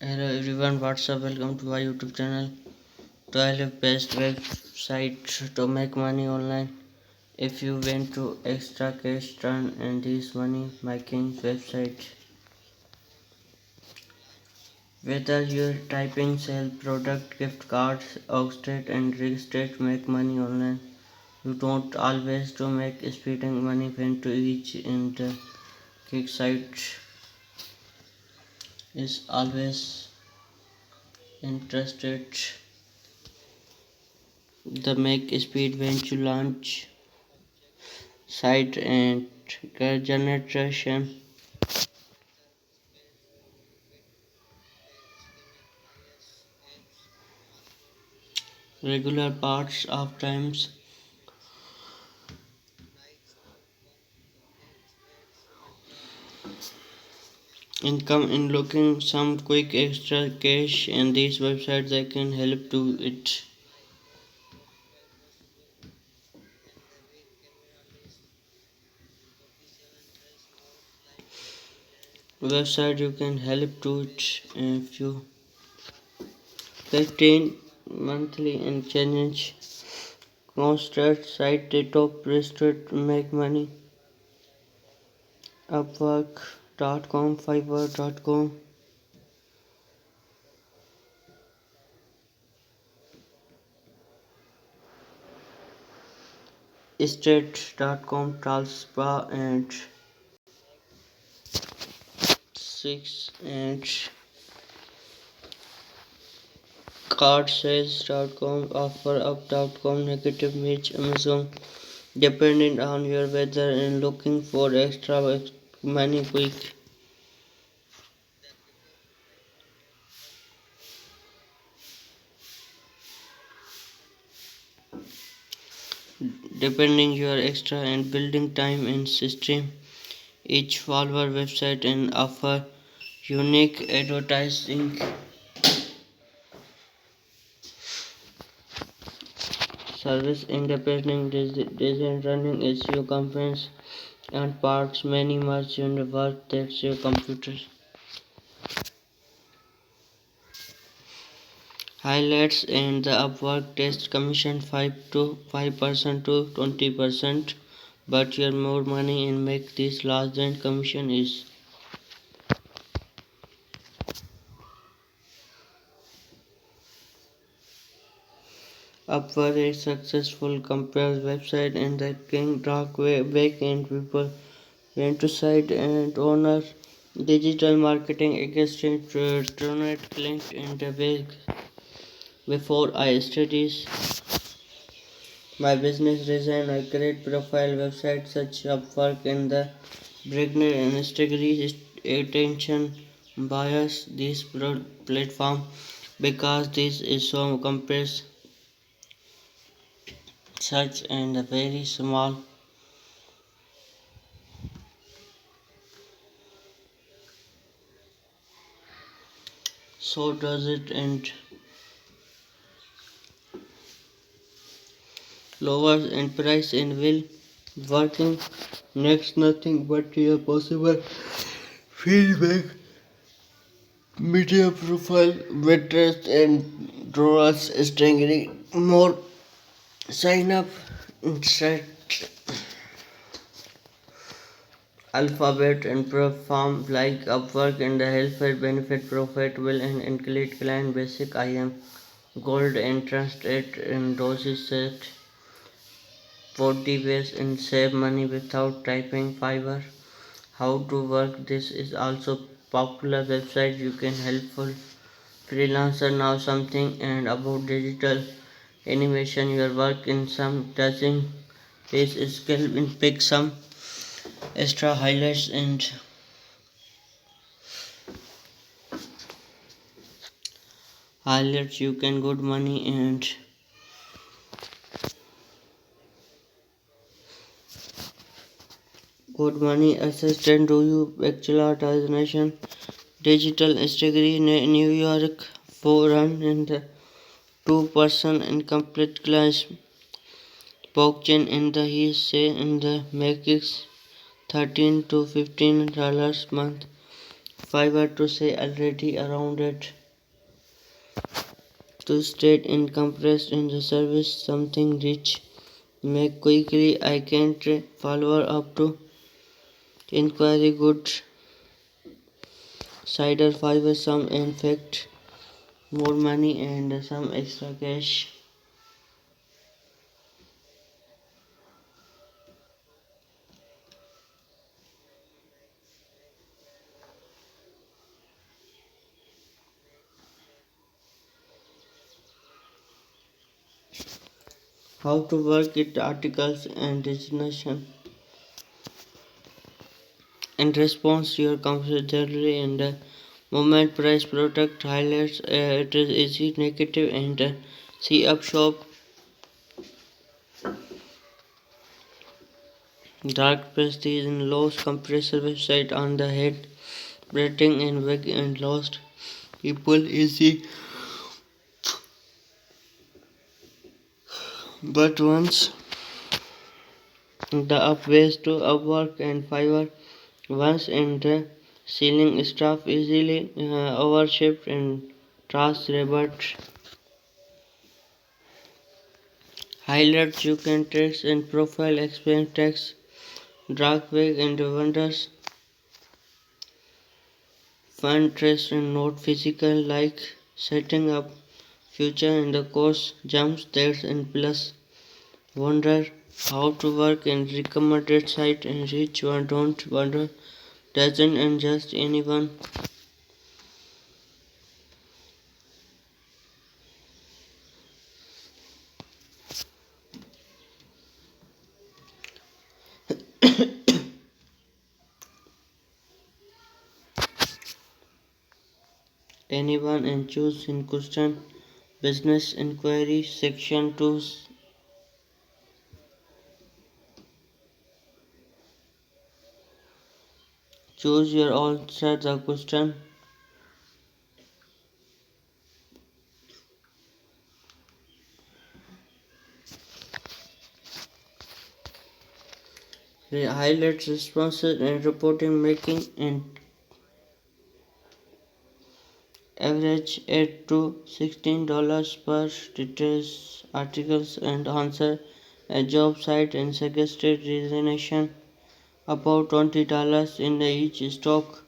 Hello everyone, what's up? Welcome to my YouTube channel. 12 best websites to make money online. If you want to extra cash turn and these money making websites. Whether you're typing sell product, gift cards, auction and real estate make money online. You don't always to make speeding money when to each in the kick site is always interested the make speed when you launch site and generation regular parts of times income in looking some quick extra cash and these websites they can help to it. Website you can help to it if you 15 monthly and challenge constant site the top listed make money upwork.com fiverr.com state.com Talspa and 6 and cardsales.com offerup.com negative match Amazon depending on your weather and looking for extra money quick. Depending your extra and building time and system. Each follower website and offer unique advertising service independent design running SEO campaigns and parts many much in the work that's your computer. Highlights and the Upwork test commission 5% to 20%, but your more money and make this large than commission is. Upwork is successful compares website and the king dark back end people went to site and owner digital marketing exchange internet clicked in the week before I studied my business design. I create profile websites such Upwork and the beginner and increase attention bias this platform because this is so compares search and a very small. So does it and lowers in price and will working next nothing but your possible feedback media profile veterans and drawers strengthening more sign up inside alphabet and perform like Upwork and the healthcare benefit profitable and include client basic IM gold entrance rate and doses set 40 ways and save money without typing Fiverr. How to work this is also popular website you can helpful freelancer now something and about digital animation your work in some touching page skill and pick some extra highlights and highlights you can good money and good money assistant do you actual organization digital degree New York for run and the 2% incomplete class blockchain in the he say in the matrix $13 to $15 month. Fiverr to say already around it. To state in compressed in the service something rich. Make quickly I can't follow up to inquiry good cider Fiverr some in fact more money and some extra cash. How to work it articles and destination in response to your confidentiality and moment price product highlights it is easy negative and see up shop dark prestige and lost compressor website on the head rating and wig and lost people easy but once the upways to Upwork and Fiverr once in the ceiling staff easily overshipped and task rebut highlights you can text and profile explain text dark wig and wonders fun trace and not physical like setting up future in the course jumps that's and plus wonder how to work and recommended site and reach one don't wonder doesn't and just anyone. Anyone and choose in question business inquiry section 2 choose your answer the question the highlights responses and reporting making and average $8 to $16 per details articles and answer a job site and suggested resignation about $20 in each stock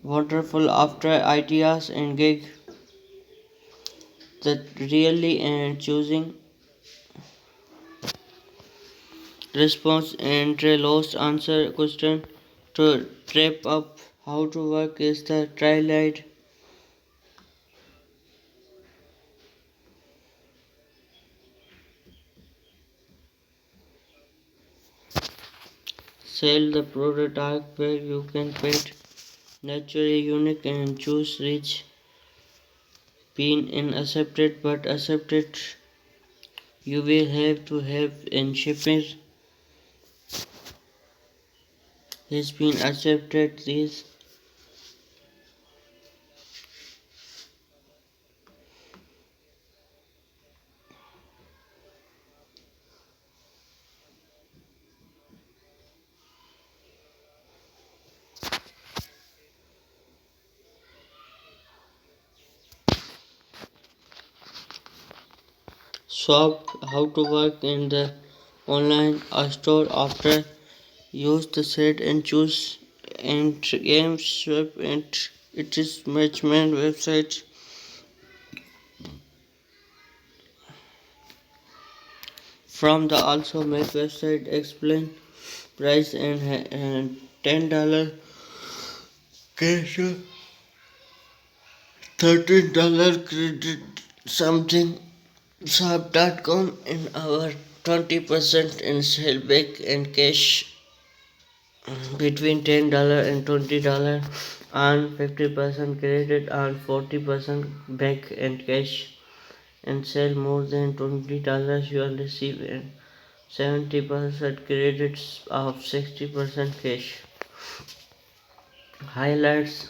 wonderful after ideas and gig that really and choosing response and lost answer question to trap up how to work is the triad sell the product where you can paint naturally unique and choose rich pin in accepted but accepted you will have to have in shipping has been accepted this shop how to work in the online store after use the set and choose and game swap and it is management website from the also make website explain price and $10 cash $13 credit something shop.com in our 20% in sale back and cash between $10 and $20 and 50% credit and 40% back and cash and sell more than $20 you will receive and 70% credits of 60% cash. Highlights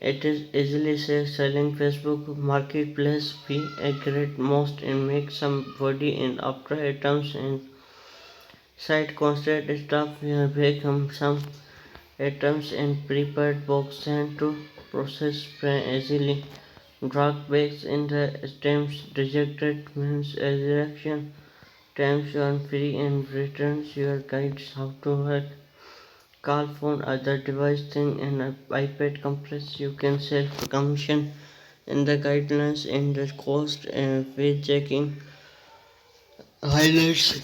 it is easily selling Facebook marketplace be a great most and make some body in after items and Side constant stuff break some items in prepared box and to process easily. Drug bags in the stamps rejected means a direction. Times you are free and returns your guides how to work. Call phone other device thing and iPad compress you can self commission in the guidelines in the cost and page checking highlights.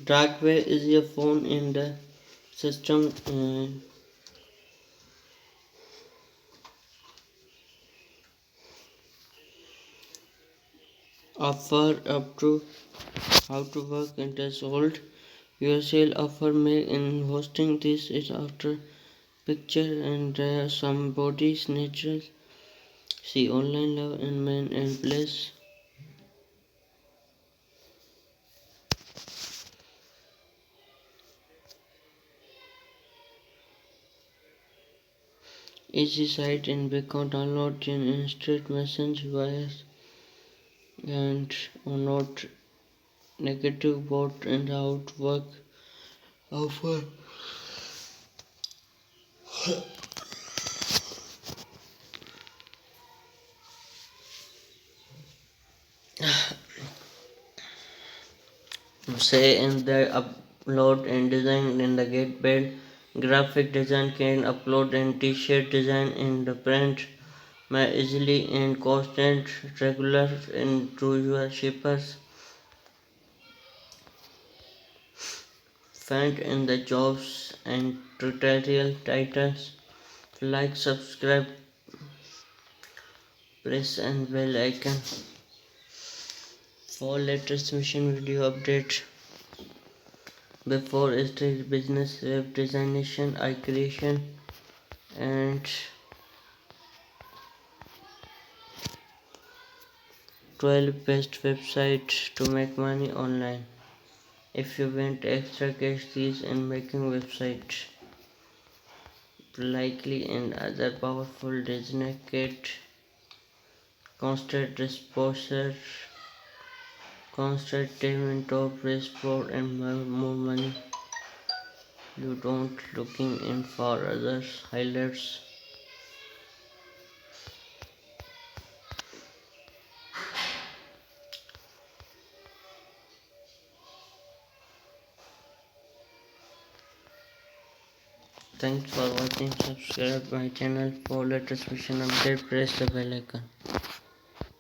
Darkware is your phone in the system offer up to how to work and has sold your sale offer may in hosting. This is after picture and somebody's natural see online love and man and place. Easy site in Bacon download in instant message wires and not negative bot and outwork offer. Say in the upload and design in the get bed. Graphic design can upload and t-shirt design in the print may easily and constant regular into your shippers. Find in the jobs and tutorial titles. Like, subscribe, press and bell icon for latest mission video update. Before street business web designation, I creation and 12 best websites to make money online. If you want extra cash these in making website likely and other powerful design kit constant exposure constant payment of sport and more money you don't looking in for others highlights. Thanks for watching. Subscribe my channel for latest mission update. Press the bell icon.